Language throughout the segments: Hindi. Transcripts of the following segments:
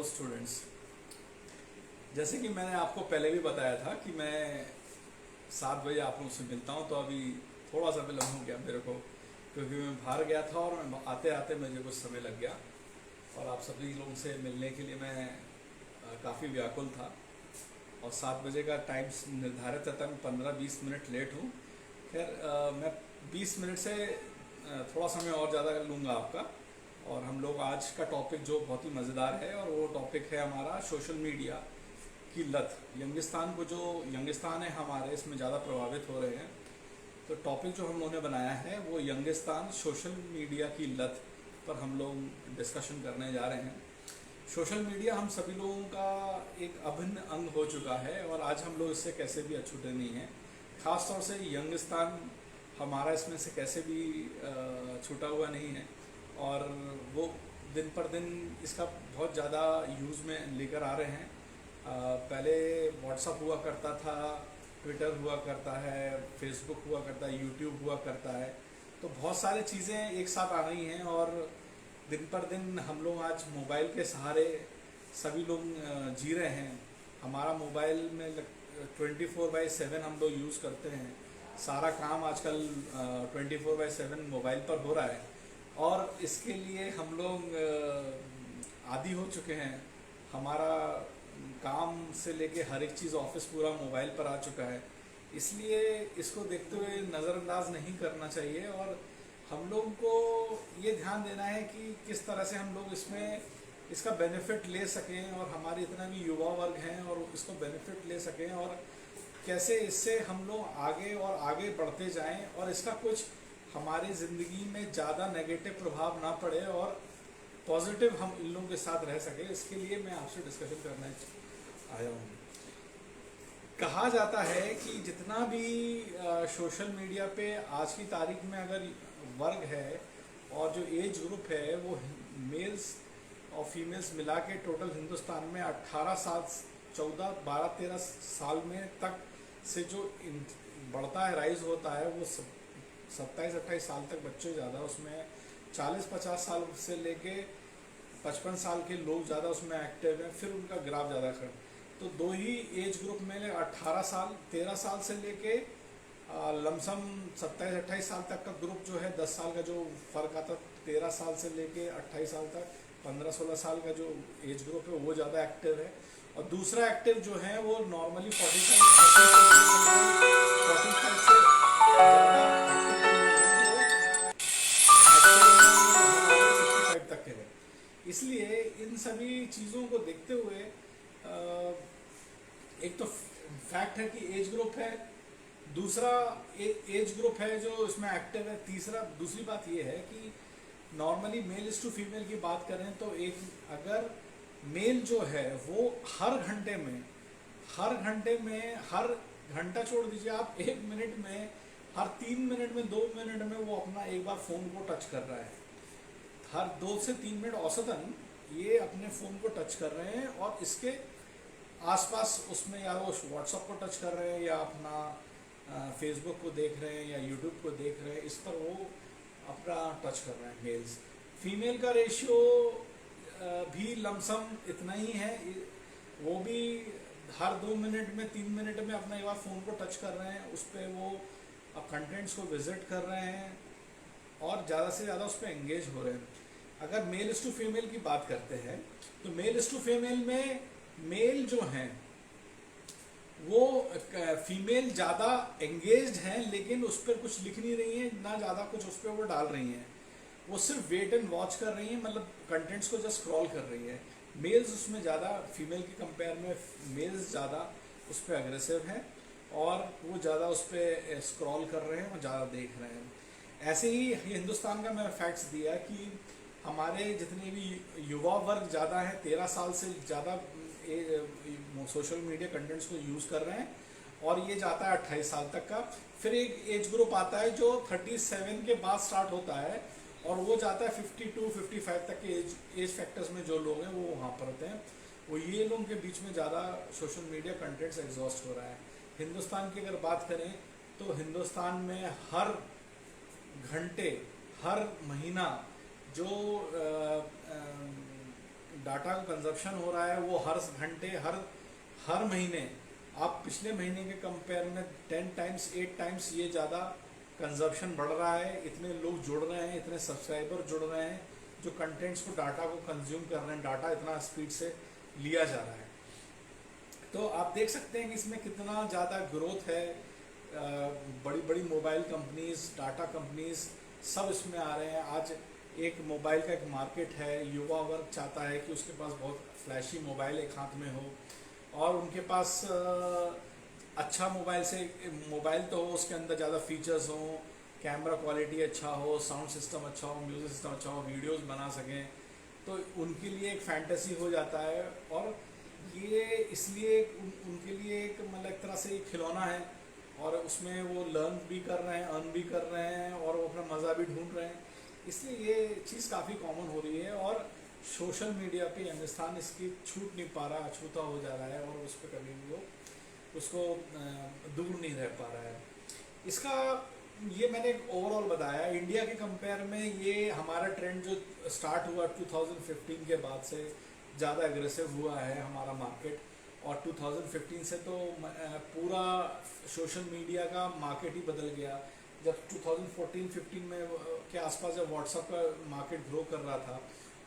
Hello students. जैसे कि मैंने आपको पहले भी बताया था कि मैं 7 बजे आप लोगों से मिलता हूं, तो अभी थोड़ा सा विलम्ब हो गया मेरे को, क्योंकि मैं बाहर गया था और मैं आते आते मुझे कुछ समय लग गया। और आप सभी लोगों से मिलने के लिए मैं काफ़ी व्याकुल था। और 7 बजे का टाइम निर्धारित था, मैं 15-20 मिनट लेट हूँ। खैर, मैं 20 मिनट से थोड़ा समय और ज़्यादा लूँगा आपका। और हम लोग आज का टॉपिक जो बहुत ही मज़ेदार है, और वो टॉपिक है हमारा सोशल मीडिया की लत। यंगिस्तान है हमारे, इसमें ज़्यादा प्रभावित हो रहे हैं। तो टॉपिक जो हम लोगों ने बनाया है वो यंगिस्तान सोशल मीडिया की लत पर हम लोग डिस्कशन करने जा रहे हैं। सोशल मीडिया हम सभी लोगों का एक अभिन्न अंग हो चुका है, और आज हम लोग इससे कैसे भी अछूते नहीं हैं। ख़ास तौर से यंगिस्तान हमारा इसमें से कैसे भी छूटा हुआ नहीं है। और वो दिन पर दिन इसका बहुत ज़्यादा यूज़ में लेकर आ रहे हैं। पहले व्हाट्सअप हुआ करता था, ट्विटर हुआ करता है, फेसबुक हुआ करता है, यूट्यूब हुआ करता है। तो बहुत सारी चीज़ें एक साथ आ रही हैं, और दिन पर दिन हम लोग आज मोबाइल के सहारे सभी लोग जी रहे हैं। हमारा मोबाइल में 24/7 हम लोग यूज़ करते हैं। सारा काम आजकल 24/7 मोबाइल पर हो रहा है, और इसके लिए हम लोग आदी हो चुके हैं। हमारा काम से लेके हर एक चीज़, ऑफिस पूरा मोबाइल पर आ चुका है। इसलिए इसको देखते हुए नज़रअंदाज नहीं करना चाहिए, और हम लोग को ये ध्यान देना है कि किस तरह से हम लोग इसका बेनिफिट ले सकें, और हमारे इतना भी युवा वर्ग हैं और इसको बेनिफिट ले सकें, और कैसे इससे हम लोग आगे और आगे बढ़ते जाएं, और इसका कुछ हमारी ज़िंदगी में ज़्यादा नेगेटिव प्रभाव ना पड़े, और पॉजिटिव हम इन लोगों के साथ रह सके। इसके लिए मैं आपसे डिस्कशन करना आया हूँ। कहा जाता है कि जितना भी सोशल मीडिया पे आज की तारीख में अगर वर्ग है, और जो एज ग्रुप है, वो मेल्स और फीमेल्स मिला के टोटल हिंदुस्तान में 18 साल, 14, 12, 13 साल में तक से जो बढ़ता है, राइज होता है, वो 27-28 साल तक बच्चे ज़्यादा उसमें, 40-50 साल से लेके 55 साल के लोग ज़्यादा उसमें एक्टिव हैं। फिर उनका ग्राफ ज़्यादा खड़ा। तो दो ही एज ग्रुप में 18 साल, 13 साल से लेके लमसम 27-28 साल तक का ग्रुप जो है, 10 साल का जो फ़र्क आता है, 13 साल से लेके 28 साल तक, 15-16 साल का जो एज ग्रुप है वो ज़्यादा एक्टिव है। और दूसरा एक्टिव जो है वो नॉर्मली 45 से तक है। इसलिए इन सभी चीज़ों को देखते हुए एक तो फैक्ट है कि एज ग्रुप है, दूसरा एज ग्रुप है जो इसमें एक्टिव है, दूसरी बात ये है कि normally male is to female की बात करें तो एक अगर मेल जो है वो हर घंटे में हर घंटा छोड़ दीजिए आप, 1 मिनट में, हर 3 मिनट में, 2 मिनट में वो अपना एक बार फ़ोन को टच कर रहा है। हर 2 से 3 मिनट औसतन ये अपने फ़ोन को टच कर रहे हैं, और इसके आसपास उसमें या वो व्हाट्सअप को टच कर रहे हैं, या अपना फेसबुक को देख रहे हैं, या यूट्यूब को देख रहे हैं। इस पर वो अपना टच कर रहे हैं मेल्स। फीमेल का रेशियो भी लमसम इतना ही है, वो भी हर 2 मिनट में, 3 मिनट में अपना एक बार फ़ोन को टच कर रहे हैं, उस पर वो अब कंटेंट्स को विजिट कर रहे हैं, और ज़्यादा से ज़्यादा उस पर एंगेज हो रहे हैं। अगर मेल इज टू फीमेल की बात करते हैं, तो मेल इज टू फीमेल में मेल जो हैं वो फीमेल ज़्यादा एंगेज्ड हैं, लेकिन उस पर कुछ लिख नहीं रही हैं, ना ज़्यादा कुछ उस पर वो डाल रही हैं। वो सिर्फ वेट एंड वॉच कर रही हैं, मतलब कंटेंट्स को जस्ट स्क्रॉल कर रही हैं। मेल्स उसमें ज़्यादा, फीमेल के कंपेयर में मेल्स ज़्यादा उस पर अग्रेसिव हैं, और वो ज़्यादा उस पर स्क्रॉल कर रहे हैं और ज़्यादा देख रहे हैं। ऐसे ही हिंदुस्तान का मैंने फैक्ट्स दिया कि हमारे जितने भी युवा वर्ग ज़्यादा हैं, 13 साल से ज़्यादा सोशल मीडिया कंटेंट्स को यूज़ कर रहे हैं, और ये जाता है 28 साल तक का। फिर एक एज ग्रुप आता है जो 37 के बाद स्टार्ट होता है, और वो जाता है 52-55 तक के एज फैक्टर्स में जो लोग हैं वो वहाँ पर होते हैं। वो ये लोगों के बीच में ज़्यादा सोशल मीडिया कंटेंट्स एग्जॉस्ट हो रहा है। हिंदुस्तान की अगर बात करें तो हिंदुस्तान में हर घंटे, हर महीना जो डाटा का कंजप्शन हो रहा है वो हर घंटे हर महीने आप पिछले महीने के कंपेयर में 10 टाइम्स 8 टाइम्स ये ज़्यादा कंजप्शन बढ़ रहा है। इतने लोग जुड़ रहे हैं, इतने सब्सक्राइबर जुड़ रहे हैं जो कंटेंट्स को, डाटा को कंज्यूम कर रहे हैं, डाटा इतना स्पीड से लिया जा रहा है। तो आप देख सकते हैं कि इसमें कितना ज़्यादा ग्रोथ है। बड़ी बड़ी मोबाइल कंपनीज, डाटा कंपनीज सब इसमें आ रहे हैं। आज एक मोबाइल का एक मार्केट है, युवा वर्ग चाहता है कि उसके पास बहुत फ्लैशी मोबाइल एक हाथ में हो और उनके पास अच्छा मोबाइल तो हो, उसके अंदर ज़्यादा फीचर्स हों, कैमरा क्वालिटी अच्छा हो, साउंड सिस्टम अच्छा हो, म्यूज़िक सिस्टम अच्छा हो, वीडियोस बना सकें, तो उनके लिए एक फैंटेसी हो जाता है। और ये इसलिए उनके लिए एक मतलब एक तरह से खिलौना है और उसमें वो लर्न भी कर रहे हैं, अर्न भी कर रहे हैं और वो अपना मज़ा भी ढूंढ रहे हैं। इसलिए ये चीज़ काफ़ी कॉमन हो रही है और सोशल मीडिया पे हिंदुस्तान इसकी छूट नहीं पा रहा, अछूता हो जा रहा है और उस पर कभी भी वो उसको दूर नहीं रह पा रहा है। इसका ये मैंने एक ओवरऑल बताया। इंडिया के कंपेयर में ये हमारा ट्रेंड जो स्टार्ट हुआ 2015 के बाद से ज़्यादा एग्रेसिव हुआ है हमारा मार्केट। और 2015 से तो पूरा सोशल मीडिया का मार्केट ही बदल गया। जब 2014-15 में के आसपास जब व्हाट्सअप का मार्केट ग्रो कर रहा था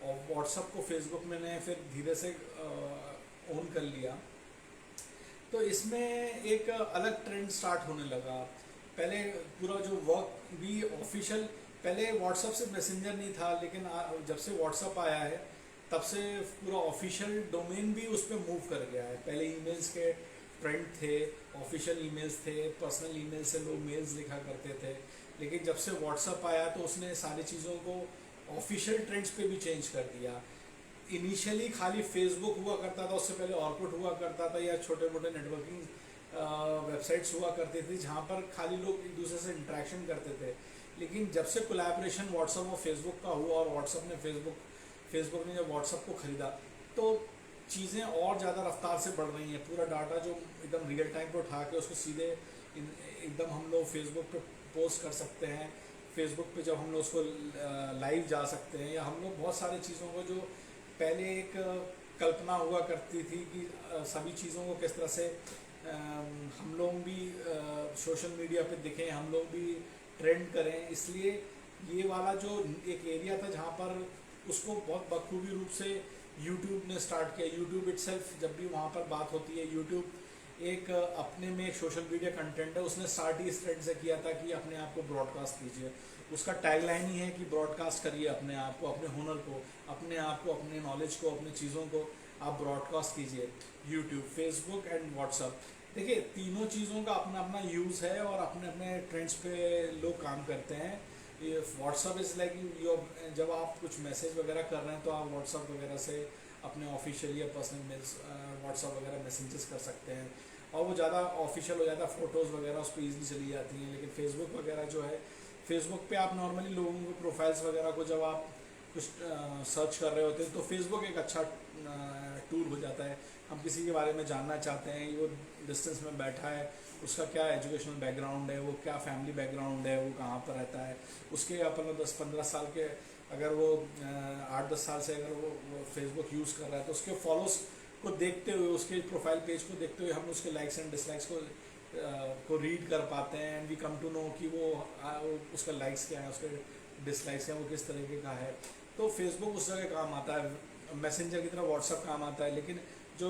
और व्हाट्सअप को फेसबुक में ने फिर धीरे से ओन कर लिया, तो इसमें एक अलग ट्रेंड स्टार्ट होने लगा। पहले पूरा जो वर्क भी ऑफिशियल, पहले व्हाट्सअप से मैसेंजर नहीं था, लेकिन जब से व्हाट्सअप आया है तब से पूरा ऑफिशियल डोमेन भी उस पर मूव कर गया है। पहले ईमेल्स के ट्रेंड थे, ऑफिशियल ईमेल्स थे, पर्सनल ईमेल से लोग मेल्स लिखा करते थे, लेकिन जब से व्हाट्सअप आया तो उसने सारी चीज़ों को ऑफिशियल ट्रेंड्स पे भी चेंज कर दिया। इनिशियली खाली फेसबुक हुआ करता था, उससे पहले ऑर्कुट हुआ करता था या छोटे मोटे नेटवर्किंग वेबसाइट्स हुआ करती थी जहाँ पर खाली लोग एक दूसरे से इंटरेक्शन करते थे। लेकिन जब से कोलैबोरेशन व्हाट्सअप और फेसबुक का हुआ और व्हाट्सअप ने फेसबुक ने जब व्हाट्सअप को ख़रीदा तो चीज़ें और ज़्यादा रफ्तार से बढ़ रही हैं। पूरा डाटा जो एकदम रियल टाइम पे उठा के उसको सीधे एकदम हम लोग फेसबुक पे पोस्ट कर सकते हैं। फेसबुक पे जब हम लोग उसको लाइव जा सकते हैं, या हम लोग बहुत सारी चीज़ों को जो पहले एक कल्पना हुआ करती थी कि सभी चीज़ों को किस तरह से हम लोग भी सोशल मीडिया पे दिखें, हम लोग भी ट्रेंड करें। इसलिए ये वाला जो एक एरिया था जहाँ पर उसको बहुत बखूबी रूप से यूट्यूब ने स्टार्ट किया। यूट्यूब इटसेल्फ, जब भी वहाँ पर बात होती है, यूट्यूब एक अपने में एक सोशल मीडिया कंटेंट है। उसने स्टार्ट ही इस ट्रेंड से किया था कि अपने आप को ब्रॉडकास्ट कीजिए। उसका टैगलाइन ही है कि ब्रॉडकास्ट करिए अपने आप को, अपने हुनर को, अपने आप को, अपने नॉलेज को, अपने चीज़ों को आप ब्रॉडकास्ट कीजिए। यूट्यूब, फेसबुक एंड व्हाट्सअप, देखिए तीनों चीज़ों का अपना अपना यूज़ है और अपने अपने ट्रेंड्स पे लोग काम करते हैं। ये व्हाट्सअप इज़ लाइक जब आप कुछ मैसेज वगैरह कर रहे हैं तो आप व्हाट्सअप वगैरह से अपने ऑफिशियल या पर्सनल मेल्स व्हाट्सअप वगैरह मैसेजेस कर सकते हैं और वो ज़्यादा ऑफिशियल हो जाता है, फ़ोटोज़ वगैरह उस पर ईजिली चली जाती हैं। लेकिन फेसबुक वगैरह जो है, फेसबुक पे आप नॉर्मली लोगों को प्रोफाइल्स वगैरह को जब आप कुछ सर्च कर रहे होते हैं तो फेसबुक एक अच्छा टूल हो जाता है। हम किसी के बारे में जानना चाहते हैं, वो डिस्टेंस में बैठा है, उसका क्या एजुकेशनल बैकग्राउंड है, वो क्या फैमिली बैकग्राउंड है, वो कहाँ पर रहता है, उसके अपन 10-15 साल के अगर वो 8-10 साल से अगर वो फेसबुक यूज़ कर रहा है तो उसके फॉलोस को देखते हुए, उसके प्रोफाइल पेज को देखते हुए हम उसके लाइक्स एंड डिसलाइक्स को रीड कर पाते हैं। And we come to know कि वो उसका लाइक्स क्या है, उसके डिसलाइक्स क्या है, वो किस तरीके का है। तो फेसबुक उस जगह काम आता है, मैसेंजर की तरह व्हाट्सअप काम आता है। लेकिन जो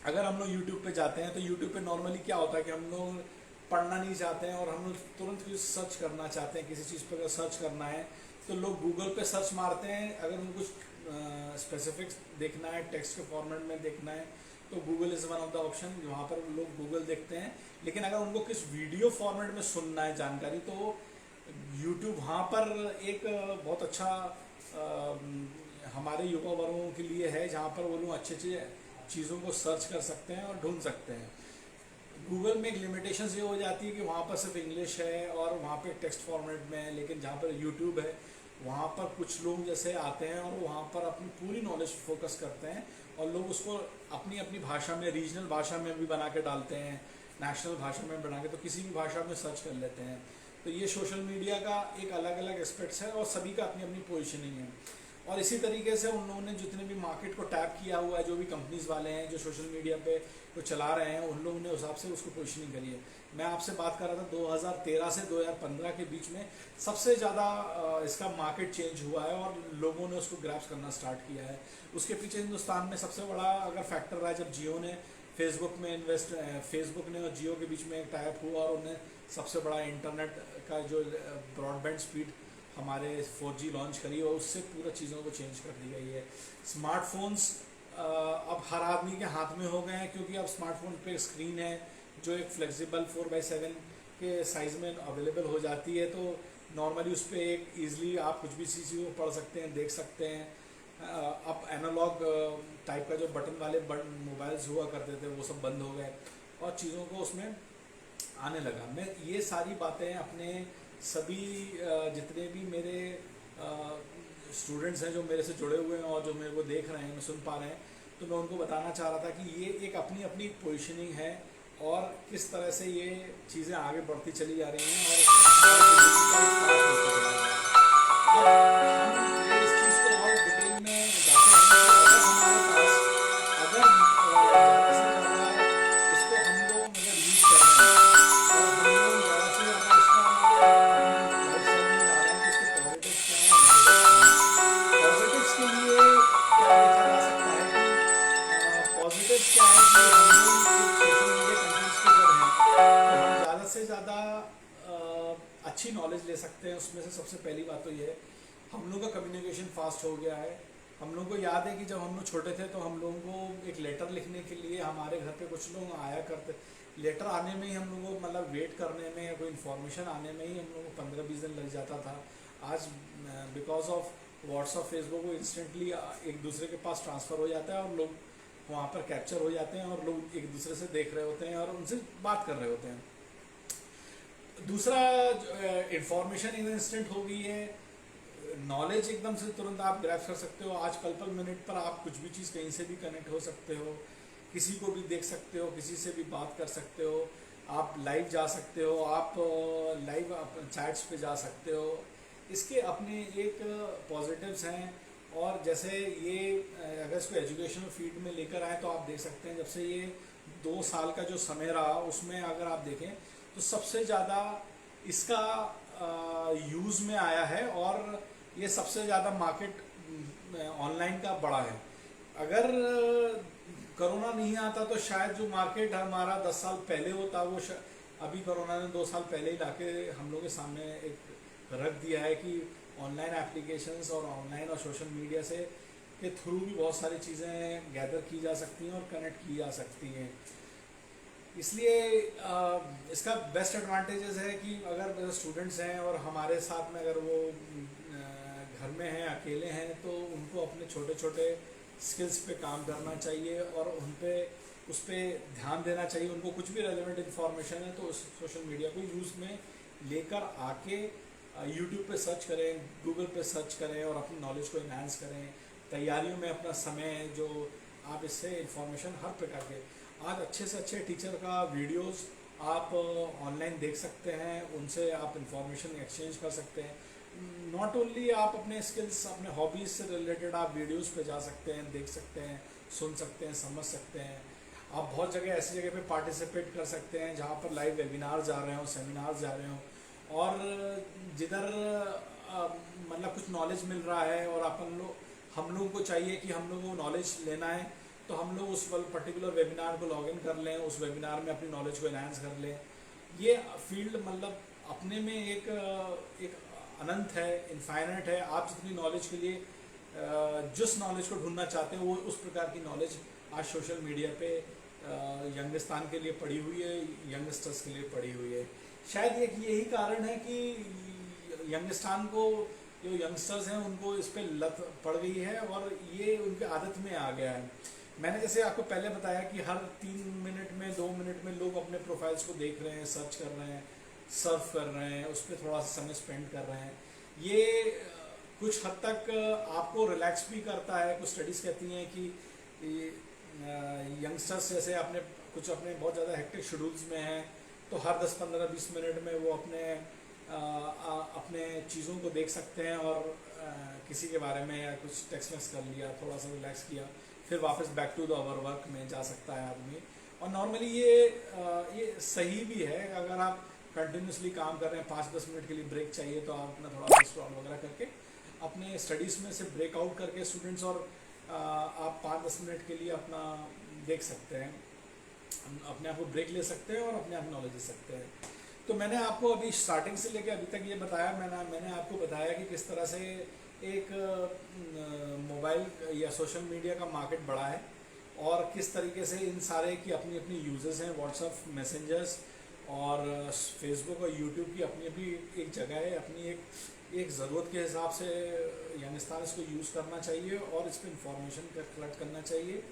अगर हम लोग यूट्यूब पे जाते हैं तो यूट्यूब पे नॉर्मली क्या होता है कि हम लोग पढ़ना नहीं चाहते हैं और हम लोग तुरंत कुछ सर्च करना चाहते हैं। किसी चीज़ पर अगर सर्च करना है तो लोग गूगल पे सर्च मारते हैं। अगर उनको कुछ स्पेसिफिक देखना है, टेक्स्ट के फॉर्मेट में देखना है, तो Google is one of the option, वहाँ पर लोग गूगल देखते हैं। लेकिन अगर उनको किस वीडियो फॉर्मेट में सुनना है जानकारी, तो यूट्यूब वहाँ पर एक बहुत अच्छा हमारे युवा वर्गों के लिए है, जहाँ पर वो लोग अच्छे अच्छे चीज़ों को सर्च कर सकते हैं और ढूंढ सकते हैं। गूगल में एक लिमिटेशंस ये हो जाती है कि वहाँ पर सिर्फ इंग्लिश है और वहाँ पे टेक्स्ट फॉर्मेट में है। लेकिन जहाँ पर यूट्यूब है वहाँ पर कुछ लोग जैसे आते हैं और वहाँ पर अपनी पूरी नॉलेज फोकस करते हैं और लोग उसको अपनी अपनी भाषा में, रीजनल भाषा में भी बना के डालते हैं, नेशनल भाषा में बना के, तो किसी भी भाषा में सर्च कर लेते हैं। तो ये सोशल मीडिया का एक अलग अलग एस्पेक्ट्स है और सभी का अपनी अपनी पोजीशनिंग है। और इसी तरीके से उन लोगों ने जितने भी मार्केट को टैप किया हुआ है, जो भी कंपनीज वाले हैं जो सोशल मीडिया पे वो चला रहे हैं, उन लोगों ने उस हिसाब से उसको पोजिशनिंग करी है। मैं आपसे बात कर रहा था 2013 से 2015 के बीच में सबसे ज़्यादा इसका मार्केट चेंज हुआ है और लोगों ने उसको ग्रैब्स करना स्टार्ट किया है। उसके पीछे हिंदुस्तान में सबसे बड़ा अगर फैक्टर रहा है जब जियो ने फेसबुक ने और जियो के बीच में एक टाइप हुआ और उन्हें सबसे बड़ा इंटरनेट का जो ब्रॉडबैंड स्पीड हमारे 4G लॉन्च करी और उससे पूरा चीज़ों को चेंज कर दी गई है। स्मार्टफोन्स अब हर आदमी के हाथ में हो गए हैं, क्योंकि अब स्मार्टफोन पे स्क्रीन है जो एक फ्लेक्सिबल 4x7 के साइज़ में अवेलेबल हो जाती है, तो नॉर्मली उस पर एक ईज़िली आप कुछ भी चीज़ को पढ़ सकते हैं, देख सकते हैं। अब एनालॉग टाइप का जो बटन वाले मोबाइल्स हुआ करते थे वो सब बंद हो गए और चीज़ों को उसमें आने लगा। मैं ये सारी बातें अपने सभी जितने भी मेरे स्टूडेंट्स हैं जो मेरे से जुड़े हुए हैं और जो मेरे को देख रहे हैं, सुन पा रहे हैं, तो मैं उनको बताना चाह रहा था कि ये एक अपनी अपनी पोजीशनिंग है और किस तरह से ये चीज़ें आगे बढ़ती चली जा रही हैं और हम ये इस चीज़ को और डिटेल में जाते हैं कि अगर हमारे पास अगर ज़्यादा से ज़्यादा इसको हम लोग अगर यूज़ कर रहे हैं और हम लोग ज़्यादा से ज़्यादा इसका लाइफ स्टाइल में ला रहे हैं, तो इसके पॉजिटिव्स क्या हैं, पॉजिटिव्स के लिए क्या देखा जा सकता है कि पॉजिटिव्स क्या है कि हम लोग एक सोशल मीडिया कंटेंट्स पे जब हैं तो हम ज़्यादा से ज़्यादा अच्छी नॉलेज ले सकते हैं। उसमें से सबसे पहली बात तो ये है हम लोग का कम्युनिकेशन फास्ट हो गया है। हम लोग को याद है कि जब हम लोग छोटे थे तो हम लोगों को एक लेटर लिखने के लिए हमारे घर पे कुछ लोग आया करते, लेटर आने में ही हम लोगों को मतलब वेट करने में या कोई इन्फॉर्मेशन आने में ही हम लोगों को 15-20 दिन लग जाता था। आज बिकॉज ऑफ व्हाट्सअप फेसबुक वो इंस्टेंटली एक दूसरे के पास ट्रांसफ़र हो जाता है और लोग वहाँ पर कैप्चर हो जाते हैं और लोग एक दूसरे से देख रहे होते हैं और उनसे बात कर रहे होते हैं। दूसरा इंफॉर्मेशन इंस्टेंट हो गई है, नॉलेज एकदम से तुरंत आप ग्रैब कर सकते हो। आज पल मिनट पर आप कुछ भी चीज़ कहीं से भी कनेक्ट हो सकते हो, किसी को भी देख सकते हो, किसी से भी बात कर सकते हो, आप लाइव जा सकते हो, आप लाइव चैट्स पे जा सकते हो। इसके अपने एक पॉजिटिव्स हैं। और जैसे ये अगर इसको एजुकेशनल फील्ड में लेकर आए तो आप देख सकते हैं जब से ये 2 साल का जो समय रहा उसमें अगर आप देखें तो सबसे ज़्यादा इसका यूज़ में आया है और ये सबसे ज़्यादा मार्केट ऑनलाइन का बड़ा है। अगर कोरोना नहीं आता तो शायद जो मार्केट हमारा 10 साल पहले होता वो अभी कोरोना ने 2 साल पहले ही लाके हम लोगों के सामने एक रख दिया है कि ऑनलाइन एप्लीकेशंस और ऑनलाइन और सोशल मीडिया से के थ्रू भी बहुत सारी चीज़ें गैदर की जा सकती हैं और कनेक्ट की जा सकती हैं। इसलिए इसका बेस्ट एडवांटेजेस है कि अगर स्टूडेंट्स हैं और हमारे साथ में अगर वो घर में हैं, अकेले हैं, तो उनको अपने छोटे छोटे स्किल्स पे काम करना चाहिए और उस पर ध्यान देना चाहिए। उनको कुछ भी रेलेवेंट इन्फॉर्मेशन है तो उस सोशल मीडिया को यूज़ में लेकर आके यूट्यूब पे सर्च करें, गूगल पे सर्च करें और अपनी नॉलेज को इन्हांस करें। तैयारियों में अपना समय जो आप इससे इंफॉर्मेशन हर प्रकार के आज अच्छे से अच्छे टीचर का वीडियोस आप ऑनलाइन देख सकते हैं, उनसे आप इंफॉर्मेशन एक्सचेंज कर सकते हैं। नॉट ओनली आप अपने स्किल्स, अपने हॉबीज़ से रिलेटेड आप वीडियोस पे जा सकते हैं, देख सकते हैं, सुन सकते हैं, समझ सकते हैं। आप बहुत जगह ऐसी जगह पे पार्टिसिपेट कर सकते हैं जहाँ पर लाइव वेबिनार जा रहे हों, सेमिनार जा रहे हों और जिधर मतलब कुछ नॉलेज मिल रहा है और हम लोगों को चाहिए कि हम लोगों को नॉलेज लेना है तो हम लोग उस पर्टिकुलर वेबिनार को लॉगिन कर लें, उस वेबिनार में अपनी नॉलेज को एनहांस कर लें। ये फील्ड मतलब अपने में एक अनंत है, इनफाइनाइट है। आप जितनी नॉलेज के लिए जिस नॉलेज को ढूंढना चाहते हैं वो उस प्रकार की नॉलेज आज सोशल मीडिया पे यंगस्तान के लिए पड़ी हुई है, यंगस्टर्स के लिए पड़ी हुई है। शायद एक यही कारण है कि यंगस्तान को जो यंगस्टर्स हैं उनको इस पर लत पड़ गई है और ये उनके आदत में आ गया है। मैंने जैसे आपको पहले बताया कि हर 3 मिनट में 2 मिनट में लोग अपने प्रोफाइल्स को देख रहे हैं, सर्च कर रहे हैं, सर्फ कर रहे हैं, उस पर थोड़ा सा समय स्पेंड कर रहे हैं। ये कुछ हद तक आपको रिलैक्स भी करता है। कुछ स्टडीज़ कहती हैं कि यंगस्टर्स जैसे अपने बहुत ज़्यादा हेक्टिक शेड्यूल्स में हैं तो हर 10, 15, 20 मिनट में वो अपने अपने चीज़ों को देख सकते हैं और किसी के बारे में या कुछ टेक्स्ट मैक्स कर लिया, थोड़ा सा रिलैक्स किया, फिर वापस back to the our work में जा सकता है आदमी। और नॉर्मली ये सही भी है। अगर आप कंटिन्यूसली काम कर रहे हैं, 5-10 मिनट के लिए ब्रेक चाहिए तो आप अपना थोड़ा सा स्क्रॉल वगैरह करके अपने स्टडीज़ में से ब्रेकआउट करके स्टूडेंट्स, और आप 5-10 मिनट के लिए अपना देख सकते हैं, अपने आप को ब्रेक ले सकते हैं और अपने आप नॉलेज ले सकते हैं। तो मैंने आपको अभी स्टार्टिंग से लेकर अभी तक ये बताया, मैंने आपको बताया कि किस तरह से एक मोबाइल या सोशल मीडिया का मार्केट बढ़ा है और किस तरीके से इन सारे की अपनी अपनी यूजेस हैं। व्हाट्सएप, मैसेंजर्स और फेसबुक और यूट्यूब की अपनी अपनी एक जगह है, अपनी एक ज़रूरत के हिसाब से यंगस्टर इसको यूज़ करना चाहिए और इस पर इंफॉर्मेशन कलेक्ट करना चाहिए।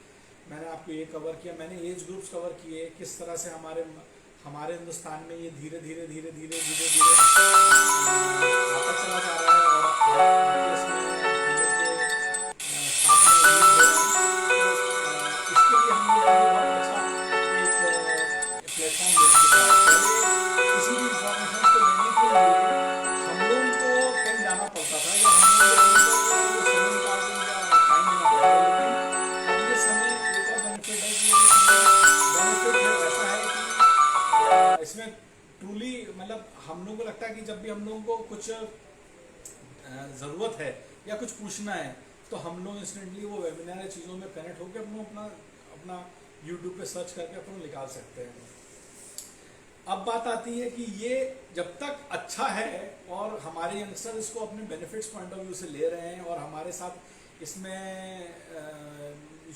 मैंने आपको ये कवर किया, मैंने एज ग्रुप्स कवर किए, किस तरह से हमारे हिंदुस्तान में ये धीरे धीरे धीरे धीरे धीरे धीरे आता चला जा रहा है और इसमें इसके लिए हम लोग बहुत अच्छा एक प्लेटफॉर्म दे चुका है। किसी भी इंफॉर्मेशन को लेने के लिए हम लोगों को कहीं जाना पड़ता था या हम लोगों को समय निकाल के टाइम देना पड़ता था, लेकिन अब ये समय एक और बेनिफिट है कि बेनिफिट ऐसा है कि इसमें ट्रूली मतलब हम लोगों को लगता है कि जब भी हम लोगों को कुछ ज़रूरत है या कुछ पूछना है तो हम लोग इंस्टेंटली वो वेबिनार चीज़ों में कनेक्ट होकर अपना यूट्यूब पे सर्च करके अपन निकाल सकते हैं। अब बात आती है कि ये जब तक अच्छा है और हमारे यंगस्टर इसको अपने बेनिफिट्स पॉइंट ऑफ व्यू से ले रहे हैं और हमारे साथ इसमें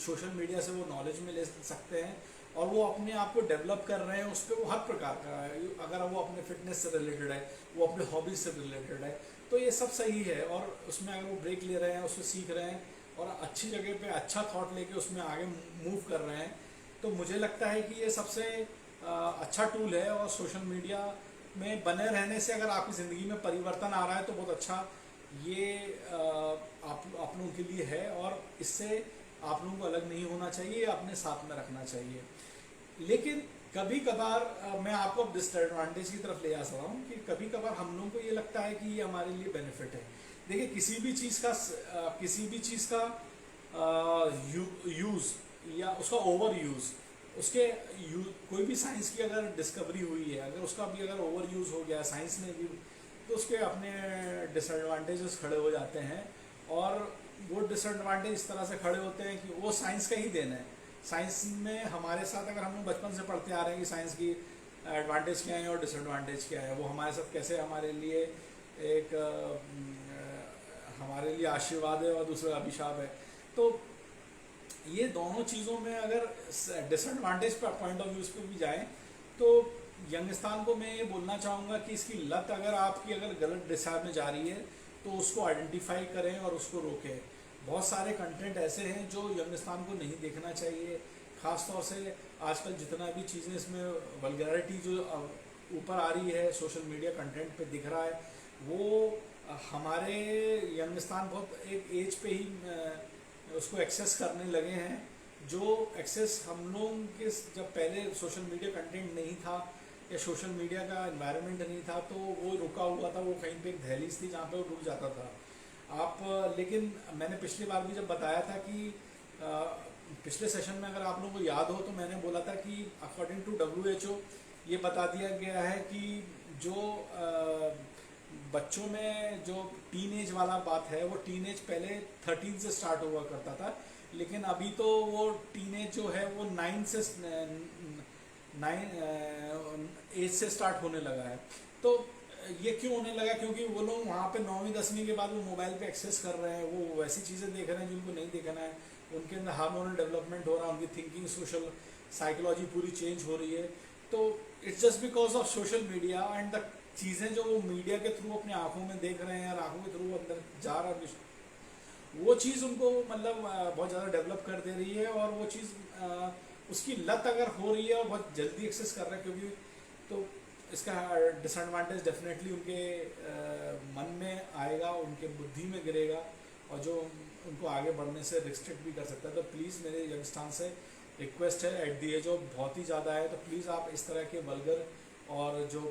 सोशल मीडिया से वो नॉलेज में ले सकते हैं और वो अपने आप को डेवलप कर रहे हैं, उस पर वो हर प्रकार का है, अगर वो अपने फिटनेस से रिलेटेड है, वो अपने हॉबीज से रिलेटेड है, तो ये सब सही है। और उसमें अगर वो ब्रेक ले रहे हैं, उसमें सीख रहे हैं और अच्छी जगह पे अच्छा थॉट लेके उसमें आगे मूव कर रहे हैं, तो मुझे लगता है कि ये सबसे अच्छा टूल है। और सोशल मीडिया में बने रहने से अगर आपकी ज़िंदगी में परिवर्तन आ रहा है तो बहुत अच्छा ये आप लोगों के लिए है और इससे आप लोगों को अलग नहीं होना चाहिए, अपने साथ में रखना चाहिए। लेकिन कभी कभार मैं आपको डिसएडवांटेज की तरफ ले आ सकता हूँ कि कभी कभार हम लोगों को ये लगता है कि ये हमारे लिए बेनिफिट है। देखिए किसी भी चीज़ का यूज़ या उसका ओवर यूज़, कोई भी साइंस की अगर डिस्कवरी हुई है, अगर उसका भी अगर ओवर यूज़ हो गया साइंस में भी, तो उसके अपने डिसएडवांटेजेस खड़े हो जाते हैं। और वो डिसएडवांटेज इस तरह से खड़े होते हैं कि वो साइंस का ही देना है। साइंस में हमारे साथ अगर हम लोग बचपन से पढ़ते आ रहे हैं कि साइंस की एडवांटेज क्या है और डिसएडवांटेज क्या है, वो हमारे साथ कैसे हमारे लिए हमारे लिए आशीर्वाद है और दूसरा अभिशाप है, तो ये दोनों चीज़ों में अगर डिसएडवांटेज पर पॉइंट ऑफ व्यू पे भी जाएं तो यंगस्तान को मैं ये बोलना चाहूँगा कि इसकी लत अगर आपकी अगर गलत दिशा में जा रही है तो उसको आइडेंटिफाई करें और उसको रोकें। बहुत सारे कंटेंट ऐसे हैं जो यंगस्तान को नहीं देखना चाहिए, ख़ास तौर से आजकल जितना भी चीज़ें इसमें वल्गैरिटी जो ऊपर आ रही है सोशल मीडिया कंटेंट पे दिख रहा है, वो हमारे यंगस्तान बहुत एक एज पे ही उसको एक्सेस करने लगे हैं। जो एक्सेस हम लोग के जब पहले सोशल मीडिया कंटेंट नहीं था या सोशल मीडिया का एनवायरनमेंट नहीं था तो वो रुका हुआ था, वो कहीं पे एक दहलीज थी जहाँ पे वो रुक जाता था। लेकिन मैंने पिछली बार भी जब बताया था कि पिछले सेशन में अगर आप लोगों को याद हो तो मैंने बोला था कि अकॉर्डिंग टू WHO ये बता दिया गया है कि जो बच्चों में जो टीनेज वाला बात है, वो टीनेज पहले 13 से स्टार्ट हुआ करता था, लेकिन अभी तो वो टीनेज जो है वो 9 एज से स्टार्ट होने लगा है। तो ये क्यों होने लगा? क्योंकि वो लोग वहाँ पे 9वीं 10वीं के बाद वो मोबाइल पे एक्सेस कर रहे हैं, वो वैसी चीज़ें देख रहे हैं जिनको नहीं देखना है, उनके अंदर हार्मोनल डेवलपमेंट हो रहा है, उनकी थिंकिंग, सोशल साइकोलॉजी पूरी चेंज हो रही है। तो it's just because of social media and the चीज़ें जो वो मीडिया के थ्रू अपनी आंखों में देख रहे हैं और आंखों के थ्रू अंदर जा रहा है, वो चीज़ उनको मतलब बहुत ज़्यादा डेवलप कर दे रही है। और वो चीज़ उसकी लत अगर हो रही है और बहुत जल्दी एक्सेस कर रहा है, क्योंकि तो इसका डिसएडवांटेज डेफिनेटली उनके मन में आएगा, उनके बुद्धि में गिरेगा और जो उनको आगे बढ़ने से रिस्ट्रिक्ट भी कर सकता है। तो प्लीज़ मेरे यंगस्टार से रिक्वेस्ट है, एट दी एज ऑफ बहुत ही ज़्यादा है तो प्लीज़ आप इस तरह के वल्गर और जो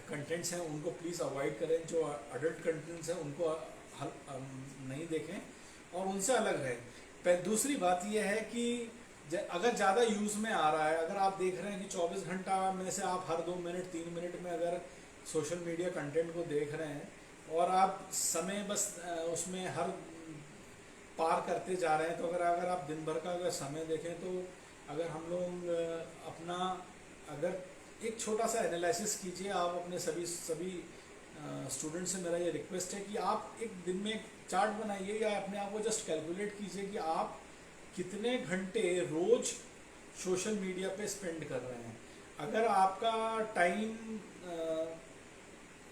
कंटेंट्स हैं उनको प्लीज़ अवॉइड करें, जो अडल्ट कंटेंट्स हैं उनको नहीं देखें और उनसे अलग रहें। दूसरी बात यह है कि अगर ज़्यादा यूज़ में आ रहा है, अगर आप देख रहे हैं कि 24 घंटा में से आप हर 2 मिनट 3 मिनट में अगर सोशल मीडिया कंटेंट को देख रहे हैं और आप समय बस उसमें हर पार करते जा रहे हैं, तो अगर आप दिन भर का अगर समय देखें तो अगर हम लोग अपना अगर एक छोटा सा एनालिसिस कीजिए, आप अपने सभी स्टूडेंट से मेरा ये रिक्वेस्ट है कि आप एक दिन में एक चार्ट बनाइए या अपने आप को जस्ट कैलकुलेट कीजिए कि आप कितने घंटे रोज सोशल मीडिया पे स्पेंड कर रहे हैं। अगर आपका टाइम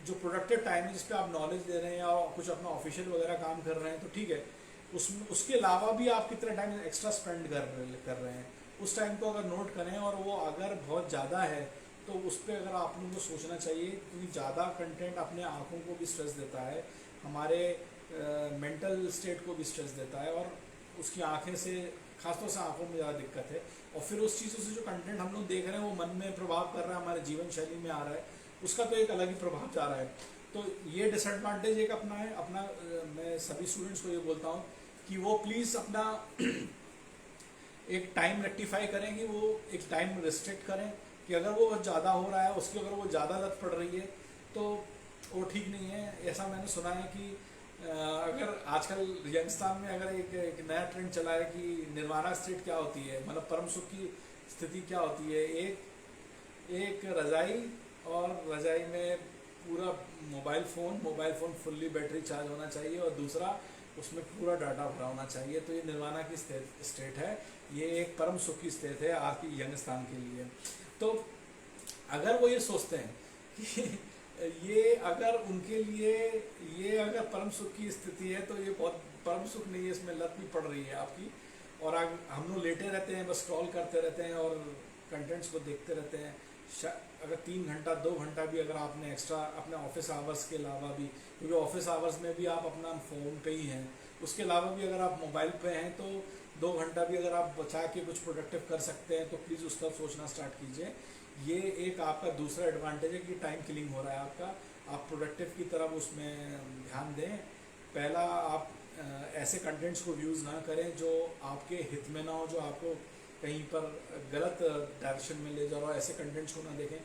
जो प्रोडक्टिव टाइम है जिस पे आप नॉलेज दे रहे हैं या कुछ अपना ऑफिशियल वगैरह काम कर रहे हैं तो ठीक है, उसके अलावा भी आप कितना टाइम एक्स्ट्रा स्पेंड कर रहे हैं, उस टाइम को अगर नोट करें और वो अगर बहुत ज़्यादा है तो उस पर अगर आप लोगों को सोचना चाहिए, क्योंकि ज़्यादा कंटेंट अपने आँखों को भी स्ट्रेस देता है, हमारे मेंटल स्टेट को भी स्ट्रेस देता है और उसकी आंखें से खासतौर से आंखों में ज़्यादा दिक्कत है। और फिर उस चीज़ों से जो कंटेंट हम लोग देख रहे हैं वो मन में प्रभाव कर रहा है, हमारे जीवन शैली में आ रहा है, उसका तो एक अलग ही प्रभाव जा रहा है। तो ये डिसएडवांटेज एक अपना है। मैं सभी स्टूडेंट्स को ये बोलता हूँ कि वो प्लीज़ अपना एक टाइम रेक्टिफाई करें, कि वो एक टाइम रिस्ट्रिक्ट करें कि अगर वो ज़्यादा हो रहा है, उसकी अगर वो ज़्यादा लत पड़ रही है तो वो ठीक नहीं है। ऐसा मैंने सुना है कि अगर आजकल यंगस्तान में अगर एक नया ट्रेंड चला है कि निर्वाणा स्टेट क्या होती है, मतलब परम सुख की स्थिति क्या होती है, एक रज़ाई और रज़ाई में पूरा mobile phone fully battery charge होना चाहिए और दूसरा उसमें पूरा डाटा भरा होना चाहिए। तो ये निर्वाणा की स्टेट है, ये एक परम सुख की स्टेट है आज की यंगस्तान के लिए। तो अगर वो ये सोचते हैं कि ये अगर उनके लिए ये अगर परम सुख की स्थिति है तो ये बहुत परम सुख नहीं है, इसमें लत भी पड़ रही है आपकी। और हम लोग लेटे रहते हैं, बस स्क्रॉल करते रहते हैं और कंटेंट्स को देखते रहते हैं। अगर 3 घंटा 2 घंटा भी अगर आपने एक्स्ट्रा अपने ऑफिस आवर्स के अलावा भी, क्योंकि ऑफिस आवर्स में भी आप अपना फ़ोन पे ही हैं, उसके अलावा भी अगर आप मोबाइल पे हैं तो 2 घंटा भी अगर आप बचा के कुछ प्रोडक्टिव कर सकते हैं तो प्लीज़ उसका सोचना स्टार्ट कीजिए। ये एक आपका दूसरा एडवांटेज है कि टाइम किलिंग हो रहा है आपका, आप प्रोडक्टिव की तरफ उसमें ध्यान दें। पहला, आप ऐसे कंटेंट्स को व्यूज़ ना करें जो आपके हित में ना हो, जो आपको कहीं पर गलत डायरेक्शन में ले जा रहा हो, ऐसे कंटेंट्स को ना देखें।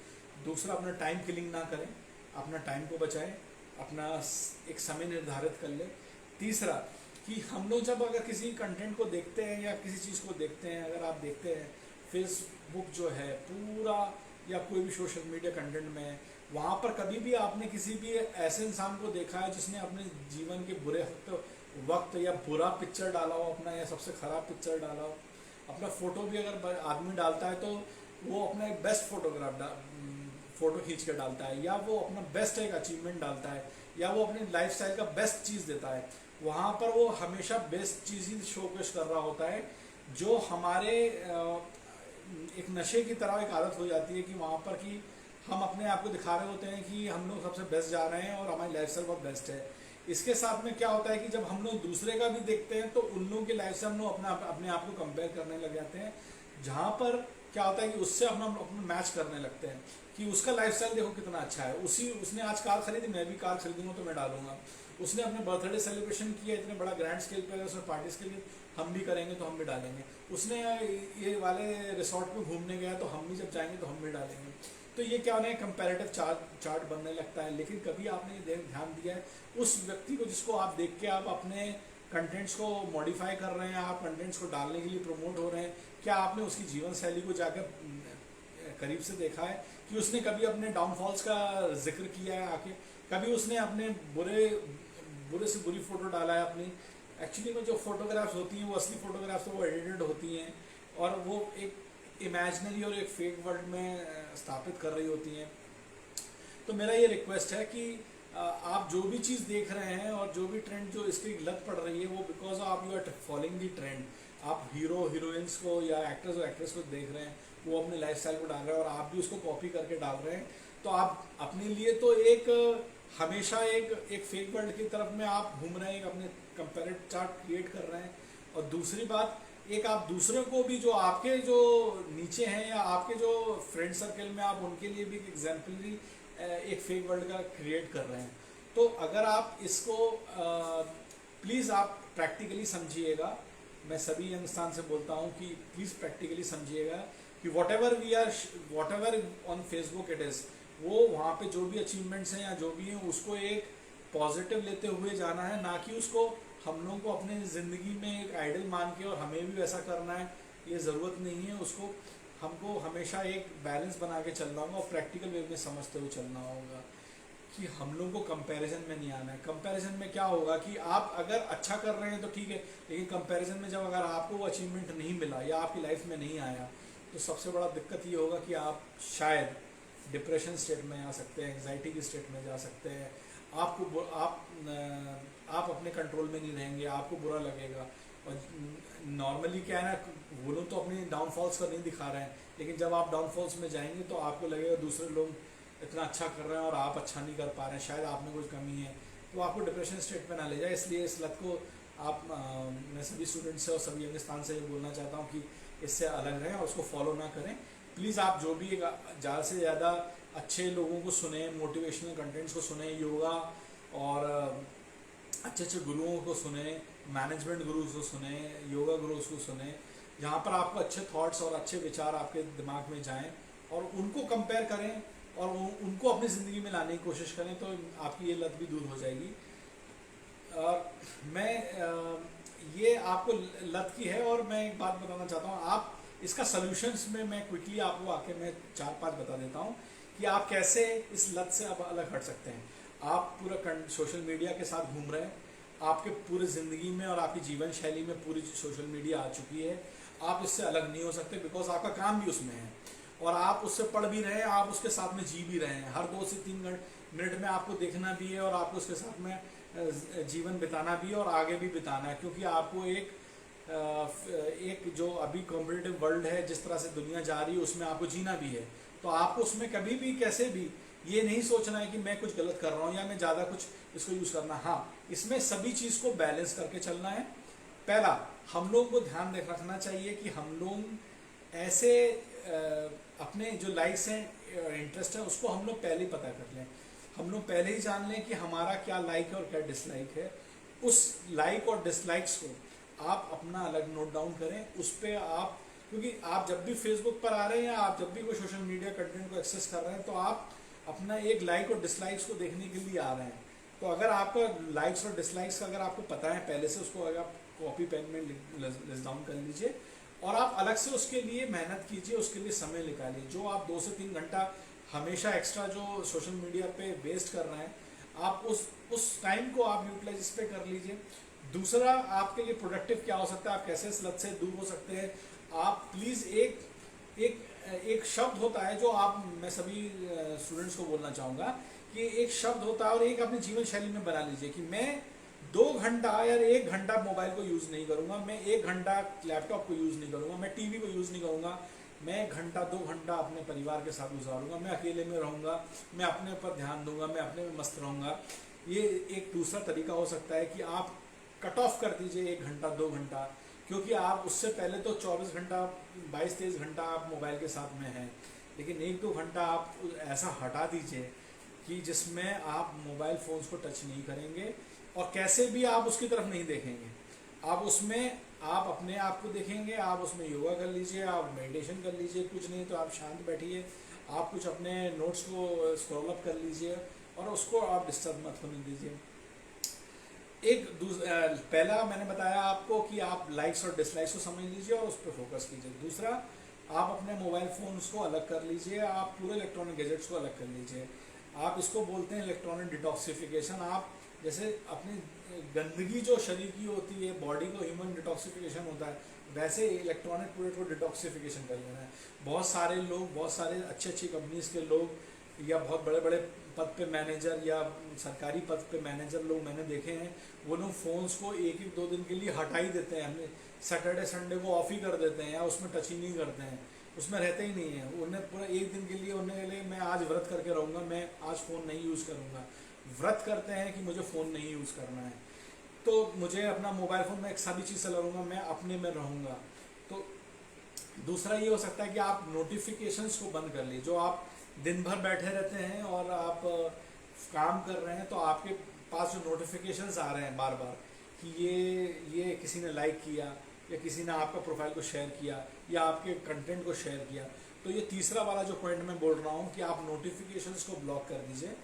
दूसरा, अपना टाइम किलिंग ना करें, अपना टाइम को बचाएं, अपना एक समय निर्धारित कर लें। तीसरा, कि हम लोग जब अगर किसी कंटेंट को देखते हैं या किसी चीज़ को देखते हैं, अगर आप देखते हैं फेसबुक जो है पूरा या कोई भी सोशल मीडिया कंटेंट में, वहाँ पर कभी भी आपने किसी भी ऐसे इंसान को देखा है जिसने अपने जीवन के बुरे वक्त या बुरा पिक्चर डाला हो अपना, या सबसे ख़राब पिक्चर डाला हो अपना? फ़ोटो भी अगर आदमी डालता है तो वो अपना एक बेस्ट फ़ोटो खींच कर डालता है, या वो अपना बेस्ट एक अचीवमेंट डालता है, या वो अपनी लाइफस्टाइल का बेस्ट चीज़ देता है। वहाँ पर वो हमेशा बेस्ट चीज़ ही शोकेस कर रहा होता है, जो हमारे एक नशे की तरह एक आदत हो जाती है कि वहाँ पर कि हम अपने आप को दिखा रहे होते हैं कि हम लोग सबसे बेस्ट जा रहे हैं और हमारी लाइफस्टाइल बहुत बेस्ट है। इसके साथ में क्या होता है कि जब हम लोग दूसरे का भी देखते हैं तो उन लोगों की लाइफ से हम लोग अपने आप को कंपेयर करने लग जाते हैं, जहाँ पर क्या होता है कि उससे अपना मैच करने लगते हैं कि उसका लाइफस्टाइल देखो कितना अच्छा है, उसने आज कार खरीदी, मैं भी कार खरीदूंगा तो मैं डालूंगा। उसने अपने बर्थडे सेलिब्रेशन किया इतने बड़ा ग्रैंड स्केल पे, अगर उसने पार्टीज के लिए हम भी करेंगे तो हम भी डालेंगे। उसने ये वाले रिसोर्ट पे घूमने गया तो हम भी जब जाएंगे तो हम भी डालेंगे। तो ये क्या होना है, कंपैरेटिव चार्ट बनने लगता है। लेकिन कभी आपने ये ध्यान दिया है उस व्यक्ति को जिसको आप देख के आप अपने कंटेंट्स को मॉडिफाई कर रहे हैं, आप कंटेंट्स को डालने के लिए प्रमोट हो रहे हैं, क्या आपने उसकी जीवन शैली को जाकर करीब से देखा है कि उसने कभी अपने डाउनफॉल्स का जिक्र किया है आके? कभी उसने अपने बुरे से बुरी फ़ोटो डाला है अपनी? एक्चुअली में जो फोटोग्राफ्स होती हैं वो असली फोटोग्राफ्स वो एडिटेड होती हैं और वो एक इमेजिनरी और एक फेक वर्ल्ड में स्थापित कर रही होती हैं। तो मेरा ये रिक्वेस्ट है कि आप जो भी चीज़ देख रहे हैं और जो भी ट्रेंड जो इसकी लत पड़ रही है वो because of you are following the trend. आप हीरो हीरोइंस को या एक्टर्स और एक्ट्रेस को देख रहे हैं, वो अपने लाइफस्टाइल को डाल रहे हैं और आप भी उसको कॉपी करके डाल रहे हैं, तो आप अपने लिए तो एक हमेशा एक फेक वर्ल्ड की तरफ में आप घूम रहे हैं, अपने कंपैरेटिव चार्ट क्रिएट कर रहे हैं। और दूसरी बात, एक आप दूसरे को भी जो आपके जो नीचे हैं या आपके जो फ्रेंड सर्कल में आप उनके लिए भी एक एग्जाम्पलरी एक फेक वर्ल्ड का क्रिएट कर रहे हैं। तो अगर आप इसको प्लीज़ आप प्रैक्टिकली समझिएगा। मैं सभी यंगस्टार से बोलता हूँ कि प्लीज़ प्रैक्टिकली समझिएगा कि what ever on Facebook it is, वो वहाँ पे जो भी अचीवमेंट्स हैं या जो भी हैं उसको एक पॉजिटिव लेते हुए जाना है, ना कि उसको हम लोगों को अपने ज़िंदगी में एक आइडल मान के और हमें भी वैसा करना है, ये ज़रूरत नहीं है। उसको हमको हमेशा एक बैलेंस बना के चलना होगा और प्रैक्टिकल वे में समझते हुए चलना होगा कि हम लोगों को कंपैरिजन में नहीं आना है। कंपैरिजन में क्या होगा कि आप अगर अच्छा कर रहे हैं तो ठीक है, लेकिन कंपैरिजन में जब अगर आपको वो अचीवमेंट नहीं मिला या आपकी लाइफ में नहीं आया, तो सबसे बड़ा दिक्कत ये होगा कि आप शायद डिप्रेशन स्टेट में आ सकते हैं, एंग्जाइटी की स्टेट में जा सकते हैं। आप अपने कंट्रोल में नहीं रहेंगे, आपको बुरा लगेगा। और नॉर्मली क्या है ना, वो लोग तो अपनी डाउनफॉल्स का नहीं दिखा रहे हैं, लेकिन जब आप डाउनफॉल्स में जाएंगे तो आपको लगेगा दूसरे लोग इतना अच्छा कर रहे हैं और आप अच्छा नहीं कर पा रहे हैं, शायद आप में कुछ कमी है, तो आपको डिप्रेशन स्टेट में ना ले जाए। इसलिए इस लत को आप मैं सभी स्टूडेंट्स से और सभी यंगस्तान से ये बोलना चाहता हूँ कि इससे अलग रहें और उसको फॉलो ना करें। प्लीज़ आप जो भी ज़्यादा से ज़्यादा अच्छे लोगों को सुने, मोटिवेशनल कंटेंट्स को सुने, योगा और अच्छे अच्छे गुरुओं को सुने, मैनेजमेंट गुरुज को सुने, योगा गुरुज को सुने, जहाँ पर आपको अच्छे थॉट्स और अच्छे विचार आपके दिमाग में जाएं और उनको कंपेयर करें और उनको अपनी ज़िंदगी में लाने की कोशिश करें, तो आपकी ये लत भी दूर हो जाएगी। ये आपको लत की है। और मैं एक बात बताना चाहता हूँ, आप इसका सॉल्यूशंस में मैं क्विकली आपको आके मैं 4-5 बता देता हूँ कि आप कैसे इस लत से अब अलग हट सकते हैं। आप पूरा सोशल मीडिया के साथ घूम रहे हैं, आपके पूरे ज़िंदगी में और आपकी जीवन शैली में पूरी सोशल मीडिया आ चुकी है। आप इससे अलग नहीं हो सकते, बिकॉज आपका काम भी उसमें है और आप उससे पढ़ भी रहे हैं, आप उसके साथ में जी भी रहे हैं। हर 2 से 3 मिनट में आपको देखना भी है और आपको उसके साथ में जीवन बिताना भी है और आगे भी बिताना है, क्योंकि आपको एक जो अभी कॉम्पिटिटिव वर्ल्ड है, जिस तरह से दुनिया जा रही है, उसमें आपको जीना भी है। तो आपको उसमें कभी भी कैसे भी ये नहीं सोचना है कि मैं कुछ गलत कर रहा हूँ या मैं ज़्यादा कुछ इसको यूज़ करना। हाँ, इसमें सभी चीज़ को बैलेंस करके चलना है। पहला, हम लोग को ध्यान रखना चाहिए कि हम लोग ऐसे अपने जो लाइक्स हैं, इंटरेस्ट है, उसको हम लोग पहले ही पता कर लें। हम लोग पहले ही जान लें कि हमारा क्या लाइक है और क्या डिसलाइक है। उस लाइक और डिसलाइक्स को आप अपना अलग नोट डाउन करें। उस पर आप, क्योंकि आप जब भी फेसबुक पर आ रहे हैं या आप जब भी कोई सोशल मीडिया कंटेंट को एक्सेस कर रहे हैं, तो आप अपना एक लाइक और डिसलाइक्स को देखने के लिए आ रहे हैं। तो अगर आपका लाइक्स और डिसलाइक्स का अगर आपको पता है पहले से, उसको अगर आप कॉपी पेन में लिस्ट डाउन कर लीजिए और आप अलग से उसके लिए मेहनत कीजिए, उसके लिए समय निकालिए। जो आप 2 से 3 घंटा हमेशा एक्स्ट्रा जो सोशल मीडिया पे वेस्ट कर रहे हैं, आप उस टाइम को आप यूटिलाइज इस पे कर लीजिए। दूसरा, आपके लिए प्रोडक्टिव क्या हो सकता है, आप कैसे इस लत से दूर हो सकते हैं। आप प्लीज़ एक शब्द होता है जो मैं सभी स्टूडेंट्स को बोलना चाहूँगा कि एक शब्द होता है और एक अपने जीवन शैली में बना लीजिए कि मैं 2 घंटा या 1 घंटा मोबाइल को यूज़ नहीं करूँगा, मैं 1 घंटा लैपटॉप को यूज़ नहीं करूँगा, मैं टीवी को यूज़ नहीं करूँगा, मैं 1 घंटा 2 घंटा अपने परिवार के साथ गुजारूंगा, मैं अकेले में रहूँगा, मैं अपने ऊपर ध्यान दूंगा, मैं अपने में मस्त रहूँगा। ये एक दूसरा तरीका हो सकता है कि आप कट ऑफ कर दीजिए 1 घंटा 2 घंटा, क्योंकि आप उससे पहले तो 24 घंटा 22-23 घंटा आप मोबाइल के साथ में हैं, लेकिन 1-2 घंटा आप ऐसा हटा दीजिए कि जिसमें आप मोबाइल फ़ोन्स को टच नहीं करेंगे और कैसे भी आप उसकी तरफ नहीं देखेंगे। आप उसमें आप अपने आप को देखेंगे, आप उसमें योगा कर लीजिए, आप मेडिटेशन कर लीजिए, कुछ नहीं तो आप शांत बैठिए, आप कुछ अपने नोट्स को स्क्रॉल अप कर लीजिए और उसको आप डिस्टर्ब मत होने दीजिए। पहला मैंने बताया आपको कि आप लाइक्स और डिसलाइक्स को समझ लीजिए और उस पर फोकस कीजिए। दूसरा, आप अपने मोबाइल फ़ोन्स को अलग कर लीजिए, आप पूरे इलेक्ट्रॉनिक गैजेट्स को अलग कर लीजिए। आप इसको बोलते हैं इलेक्ट्रॉनिक डिटॉक्सिफिकेशन। आप जैसे अपनी गंदगी जो शरीर की होती है, बॉडी को ह्यूमन डिटॉक्सिफिकेशन होता है, वैसे इलेक्ट्रॉनिक पूरे को डिटॉक्सिफिकेशन कर लेना है। बहुत सारे लोग, बहुत सारे अच्छी कंपनीज़ के लोग या बहुत बड़े बड़े पद पे मैनेजर या सरकारी पद पे मैनेजर लोग मैंने देखे हैं, वो लोग फ़ोन्स को 1-2 दिन के लिए हटा ही देते हैं। हमने सैटरडे संडे को ऑफ ही कर देते हैं या उसमें टच ही नहीं करते हैं, उसमें रहते ही नहीं है। उन्हें पूरा 1 दिन के लिए मैं आज व्रत करके रहूँगा, मैं आज फ़ोन नहीं यूज़ करूँगा। व्रत करते हैं कि मुझे फ़ोन नहीं यूज़ करना है, तो मुझे अपना मोबाइल फ़ोन में एक सभी चीज़ से लड़ूंगा, मैं अपने में रहूँगा। तो दूसरा ये हो सकता है कि आप नोटिफिकेशंस को बंद कर लीजिए। जो आप दिन भर बैठे रहते हैं और आप काम कर रहे हैं, तो आपके पास जो नोटिफिकेशंस आ रहे हैं बार बार कि ये किसी ने लाइक किया, या किसी ने आपका प्रोफाइल को शेयर किया, या आपके कंटेंट को शेयर किया, तो ये तीसरा वाला जो पॉइंट मैं बोल रहा हूँ कि आप नोटिफिकेशंस को ब्लॉक कर दीजिए।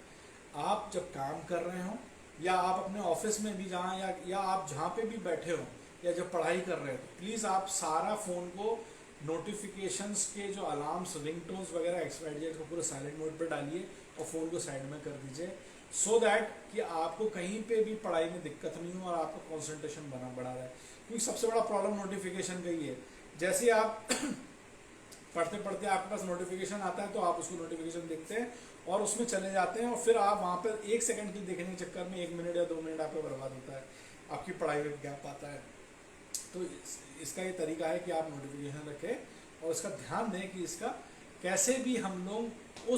आप जब काम कर रहे हो, या आप अपने ऑफिस में भी जहाँ, या आप जहाँ पे भी बैठे हो, या जब पढ़ाई कर रहे हो, तो प्लीज़ आप सारा फ़ोन को नोटिफिकेशंस के जो अलार्म्स, रिंगटोन्स वगैरह एक्सपायरी को पूरे साइलेंट मोड पर डालिए और फ़ोन को साइड में कर दीजिए, सो दैट कि आपको कहीं पे भी पढ़ाई में दिक्कत नहीं हो और आपका कंसंट्रेशन बढ़ा रहे। क्योंकि सबसे बड़ा प्रॉब्लम नोटिफिकेशन का ही है। जैसे आप पढ़ते पढ़ते आपके पास नोटिफिकेशन आता है, तो आप उसको नोटिफिकेशन देखते हैं और उसमें चले जाते हैं, और फिर आप वहाँ पर 1 सेकंड के देखने के चक्कर में 1 मिनट या 2 मिनट आपका बर्बाद होता है, आपकी पढ़ाई में गैप आता है। तो इसका ये तरीका है कि आप नोटिफिकेशन रखें और इसका ध्यान दें कि इसका कैसे भी हम लोग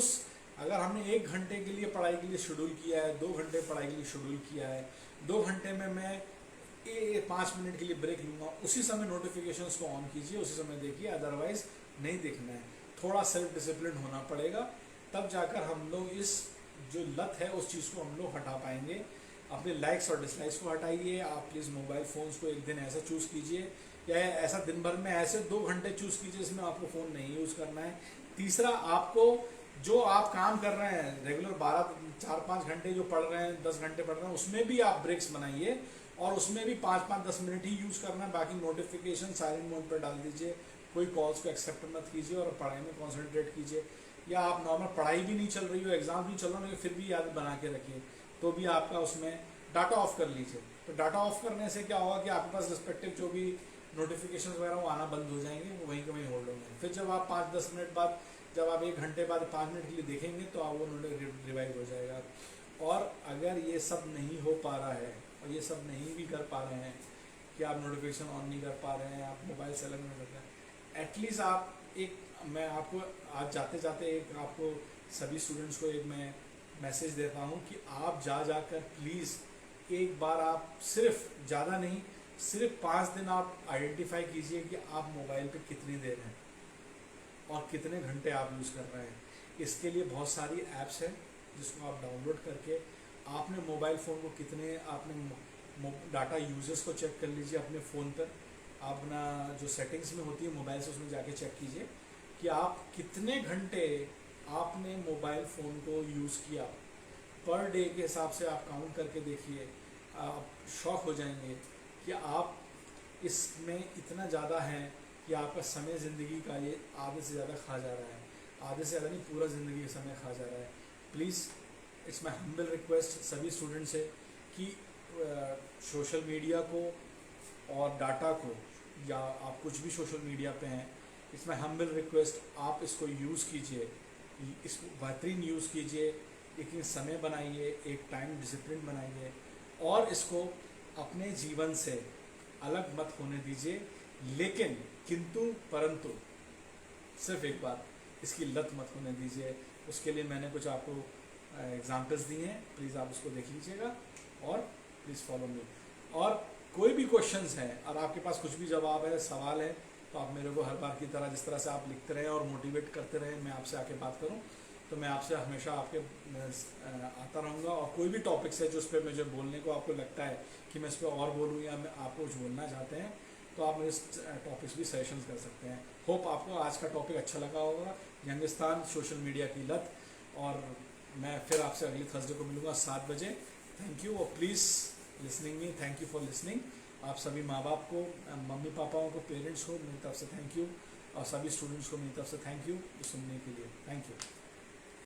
अगर हमने 1 घंटे के लिए पढ़ाई के लिए शेड्यूल किया है, 2 घंटे पढ़ाई के लिए शेड्यूल किया है, 2 घंटे में मैं 5 मिनट के लिए ब्रेक लूँगा, उसी समय नोटिफिकेशंस को ऑन कीजिए, उसी समय देखिए, अदरवाइज नहीं देखना है। थोड़ा सेल्फ डिसिप्लिन होना पड़ेगा, तब जाकर हम लोग इस जो लत है उस चीज़ को हम लोग हटा पाएंगे। अपने लाइक्स और डिसलाइक्स को हटाइए। आप प्लीज़ मोबाइल फ़ोन्स को एक दिन ऐसा चूज़ कीजिए, या ऐसा दिन भर में ऐसे 2 घंटे चूज़ कीजिए जिसमें आपको फ़ोन नहीं यूज़ करना है। तीसरा, आपको जो आप काम कर रहे हैं रेगुलर 4-5 घंटे जो पढ़ रहे हैं, 10 घंटे पढ़ रहे हैं, उसमें भी आप ब्रेक्स बनाइए और उसमें भी 5-5-10 मिनट ही यूज़ करना है। बाकी नोटिफिकेशन साइलेंट मोड पर डाल दीजिए, कोई कॉल्स को एक्सेप्ट मत कीजिए और पढ़ाई में कॉन्सेंट्रेट कीजिए। या आप नॉर्मल पढ़ाई भी नहीं चल रही हो, एग्जाम भी चल रहा हो, लेकिन फिर भी याद बना के रखिए, तो भी आपका उसमें डाटा ऑफ कर लीजिए। तो डाटा ऑफ करने से क्या होगा कि आपके पास रिस्पेक्टिव जो भी नोटिफिकेशन वगैरह वो आना बंद हो जाएंगे, वो वहीं के वहीं होल्ड होंगे। फिर जब आप 5-10 मिनट बाद, जब आप 1 घंटे बाद 5 मिनट के लिए देखेंगे, तो आप वो रिवाइव हो जाएगा। और अगर ये सब नहीं हो पा रहा है और ये सब नहीं भी कर पा रहे हैं कि आप नोटिफिकेशन ऑन नहीं कर पा रहे हैं, आप मोबाइल से अलग नहीं कर रहे हैं, एटलीस्ट आप मैं आपको आज जाते जाते एक आपको सभी स्टूडेंट्स को एक मैं मैसेज देता हूँ कि आप जाकर प्लीज़ एक बार आप सिर्फ, ज़्यादा नहीं, सिर्फ 5 दिन आप आइडेंटिफाई कीजिए कि आप मोबाइल पे कितनी देर हैं और कितने घंटे आप यूज़ कर रहे हैं। इसके लिए बहुत सारी ऐप्स हैं जिसको आप डाउनलोड करके आपने मोबाइल फ़ोन को कितने आपने डाटा यूजेस को चेक कर लीजिए अपने फ़ोन पर। अपना जो सेटिंग्स में होती है मोबाइल से, उसमें जाके चेक कीजिए कि आप कितने घंटे आपने मोबाइल फ़ोन को यूज़ किया। पर डे के हिसाब से आप काउंट करके देखिए, आप शॉक हो जाएंगे कि आप इसमें इतना ज़्यादा है कि आपका समय ज़िंदगी का ये आधे से ज़्यादा खा जा रहा है, आधे से ज़्यादा नहीं, पूरा ज़िंदगी का समय खा जा रहा है। Please it's my humble request सभी स्टूडेंट से कि सोशल मीडिया को और डाटा को, या आप कुछ भी सोशल मीडिया पे हैं, इट्स माई हम्बल रिक्वेस्ट, आप इसको यूज़ कीजिए, इसको बेहतरीन यूज़ कीजिए, एक समय बनाइए, एक टाइम डिसिप्लिन बनाइए और इसको अपने जीवन से अलग मत होने दीजिए। लेकिन किंतु परंतु सिर्फ एक बात, इसकी लत मत होने दीजिए। उसके लिए मैंने कुछ आपको एग्जाम्पल्स दिए हैं, प्लीज़ आप उसको देख लीजिएगा और प्लीज़ फॉलो मी। और कोई भी क्वेश्चंस हैं और आपके पास कुछ भी जवाब है, सवाल है, तो आप मेरे को हर बार की तरह जिस तरह से आप लिखते रहें और मोटिवेट करते रहें, मैं आपसे आके बात करूं, तो मैं आपसे हमेशा आपके आता रहूँगा। और कोई भी टॉपिक्स है जो उस पर मुझे बोलने को आपको लगता है कि मैं इस पर और बोलूँ या मैं आपको कुछ बोलना चाहते हैं, तो आप मेरे टॉपिक्स भी सजेशंस कर सकते हैं। होप आपको आज का टॉपिक अच्छा लगा होगा, यंगिस्तान, सोशल मीडिया की लत। और मैं फिर आपसे अगले थर्सडे को मिलूँगा 7 बजे। थैंक यू, और please listening me, thank you for listening. आप सभी माँ बाप को, मम्मी पापाओं को, पेरेंट्स को मेरी तरफ से थैंक यू, और सभी स्टूडेंट्स को मेरी तरफ से थैंक यू सुनने के लिए। Thank you.